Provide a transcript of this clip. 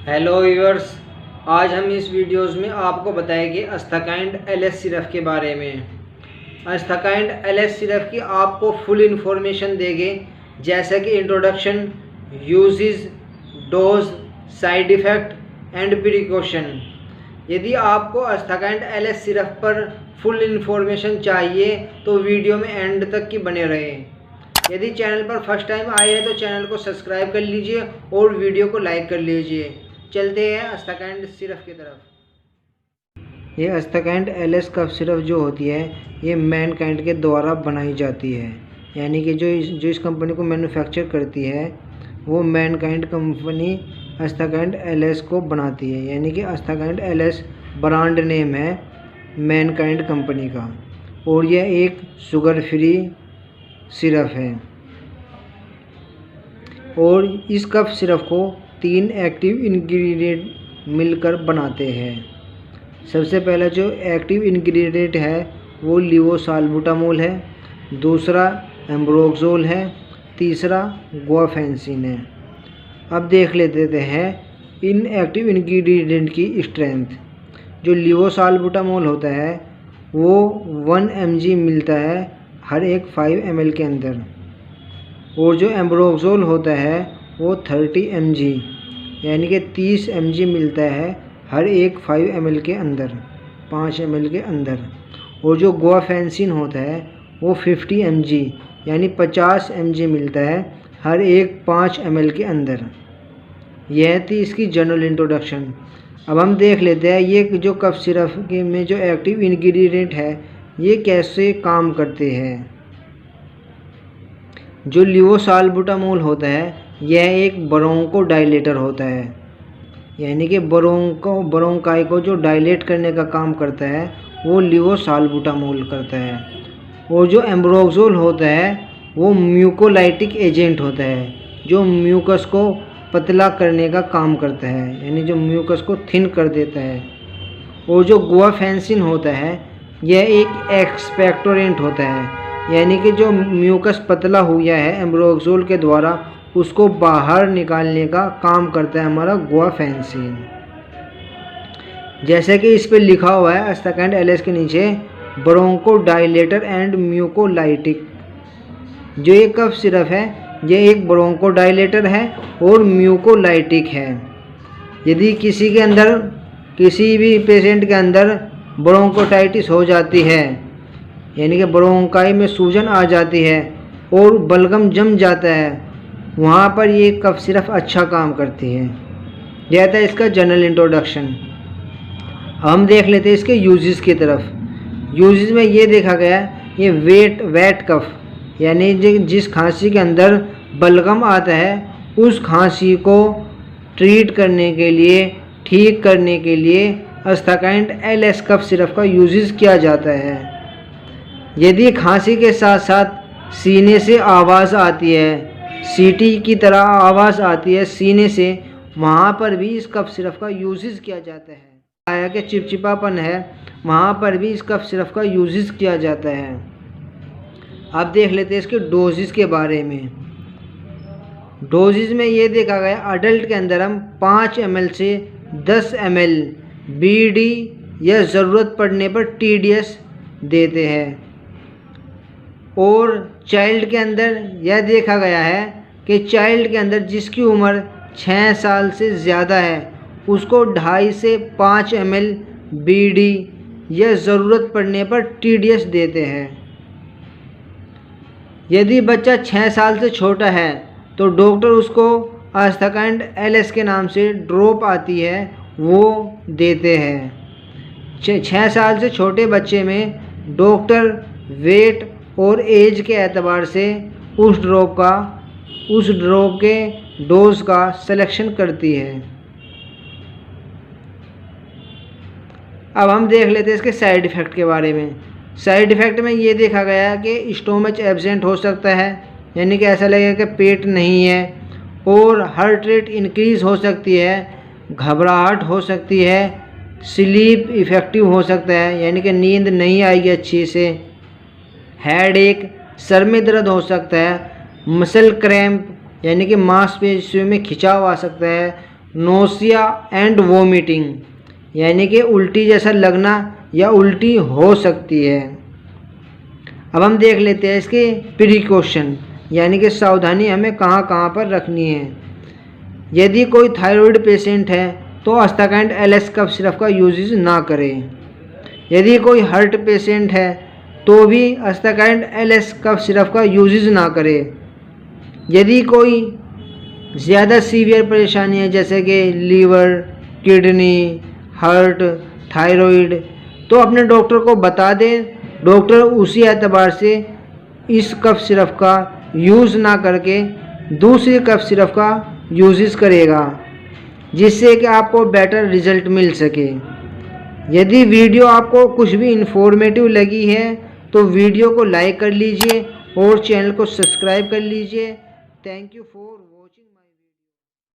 Hello viewers, आज हम इस वीडियोस में आपको बताएंगे अस्ताकाइंड एलएस सिरप के बारे में। अस्ताकाइंड एलएस सिरप की आपको फुल इन्फॉर्मेशन देंगे, जैसे कि introduction, uses, dose, side effect and precaution. यदि आपको अस्ताकाइंड एलएस सिरप पर फुल इन्फॉर्मेशन चाहिए तो वीडियो में एंड तक की बने रहें। यदि चैनल पर फर्स्ट टाइम आए हैं तो चैनल को सब्सक्राइब कर लीजिए और वीडियो को लाइक कर लीजिए। चलते हैं अस्ताकाइंड सिरप की तरफ। ये अस्ताकाइंड एलएस कफ सिरप जो होती है ये मैनकाइंड के द्वारा बनाई जाती है, यानी कि जो इस कंपनी को मैन्युफैक्चर करती है वो मैनकाइंड कंपनी अस्ताकाइंड एलएस को बनाती है, यानी कि अस्ताकाइंड एलएस ब्रांड नेम है मैनकाइंड कंपनी का। और यह एक शुगर फ्री सिरप है और इस कफ सिरप को 3 एक्टिव इंग्रेडिएंट मिलकर बनाते हैं। सबसे पहला जो एक्टिव इंग्रेडिएंट है वो लीवोसाल्बुटामोल है, दूसरा एम्ब्रोक्सोल है, तीसरा गुआफेंसिन है। अब देख लेते हैं इन एक्टिव इंग्रेडिएंट की स्ट्रेंथ। जो लीवोसाल्बुटामोल होता है वो 1 mg मिलता है हर एक 5 ml के अंदर, और जो एम्ब्रोक्सोल होता है वो 30 mg यानी कि 30 mg मिलता है हर एक 5 ml के अंदर, 5 ml के अंदर। और जो गुआफेंसिन होता है वो 50 mg यानी 50 mg मिलता है हर एक 5 ml के अंदर। यह थी इसकी जनरल इंट्रोडक्शन। अब हम देख लेते हैं ये जो कफ सिरप के में जो एक्टिव इंग्रेडिएंट है ये कैसे काम करते हैं। जो लीवोसाल्बुटामोल होता है यह एक ब्रोंकोडायलेटर होता है, यानी कि ब्रोंकाई को जो डायलेट करने का काम करता है वो लीवोसाल्बुटामोल करता है। और जो एम्ब्रोक्सोल होता है वो म्यूकोलाइटिक एजेंट होता है, जो म्यूकस को पतला करने का काम करता है, यानी जो म्यूकस को थिन कर देता है। और जो गुआफेंसिन होता है यह एक एक्सपेक्टोरेंट होता है, यानी कि जो म्यूकस पतला हुआ है एम्ब्रोक्सोल के द्वारा उसको बाहर निकालने का काम करता है हमारा गुआफेंसिन। जैसे कि इस पे लिखा हुआ है अस्ताकाइंड एलएस के नीचे ब्रोंकोडायलेटर एंड म्यूकोलाइटिक। जो ये कफ सिरप है ये एक ब्रोंकोडायलेटर है और म्यूकोलाइटिक है। यदि किसी के अंदर, किसी भी पेशेंट के अंदर ब्रोंकोटाइटिस हो जाती है, यानी कि ब्रोंकाई में सूजन आ जाती है और बलगम जम जाता है, वहाँ पर ये कफ सिरप अच्छा काम करती है। यह था इसका जनरल इंट्रोडक्शन। हम देख लेते हैं इसके यूजेस की तरफ। यूजेस में ये देखा गया ये वेट कफ, यानी जिस खांसी के अंदर बलगम आता है उस खांसी को ट्रीट करने के लिए, ठीक करने के लिए अस्ताकाइंड एलएस कफ सिरप का यूजेस किया जाता है। यदि खांसी के साथ साथ सीने से आवाज़ आती है, सीटी की तरह आवाज़ आती है सीने से, वहाँ पर भी इस कफ सिरप का यूजेस किया जाता है। आया कि चिपचिपापन है, वहाँ पर भी इस कफ सिरप का यूजेस किया जाता है। अब देख लेते हैं इसके डोजेस के बारे में। डोजेस में ये देखा गया अडल्ट के अंदर हम 5 ml से 10 ml बीडी या ज़रूरत पड़ने पर टीडीएस देते हैं। और चाइल्ड के अंदर यह देखा गया है कि चाइल्ड के अंदर जिसकी उम्र 6 साल से ज़्यादा है उसको 2.5 से 5 ml बीडी या ज़रूरत पड़ने पर टीडीएस देते हैं। यदि बच्चा 6 साल से छोटा है तो डॉक्टर उसको अस्ताकाइंड एलएस के नाम से ड्रॉप आती है वो देते हैं। 6 साल से छोटे बच्चे में डॉक्टर वेट और एज के एतबार से उस ड्रॉप के डोज का सिलेक्शन करती है। अब हम देख लेते हैं इसके साइड इफ़ेक्ट के बारे में। साइड इफ़ेक्ट में ये देखा गया कि स्टोमच एब्सेंट हो सकता है, यानी कि ऐसा लगेगा कि पेट नहीं है, और हार्ट रेट इंक्रीज़ हो सकती है, घबराहट हो सकती है, स्लीप इफ़ेक्टिव हो सकता है, यानी कि नींद नहीं आएगी अच्छी से, हेड एक, सर में दर्द हो सकता है, मसल क्रैम्प यानी कि मांसपेशियों में खिंचाव आ सकता है, नोसिया एंड वोमिटिंग, यानी कि उल्टी जैसा लगना या उल्टी हो सकती है। अब हम देख लेते हैं इसके प्रिकॉशन, यानी कि सावधानी हमें कहाँ कहाँ पर रखनी है। यदि कोई थायराइड पेशेंट है तो अस्ताकैंड LS कफ सिरप का यूजेस ना करें। यदि कोई हार्ट पेशेंट है तो भी अस्ताकैंड LS कफ सिरप का यूजेस ना करें। यदि कोई ज़्यादा सीवियर परेशानी है जैसे कि लीवर, किडनी, हार्ट, थायराइड, तो अपने डॉक्टर को बता दें। डॉक्टर उसी एतबार से इस कफ सिरप का यूज़ ना करके दूसरी कफ सिरप का यूज़ करेगा, जिससे कि आपको बेटर रिजल्ट मिल सके। यदि वीडियो आपको कुछ भी इंफॉर्मेटिव लगी है तो वीडियो को लाइक कर लीजिए और चैनल को सब्सक्राइब कर लीजिए। Thank you for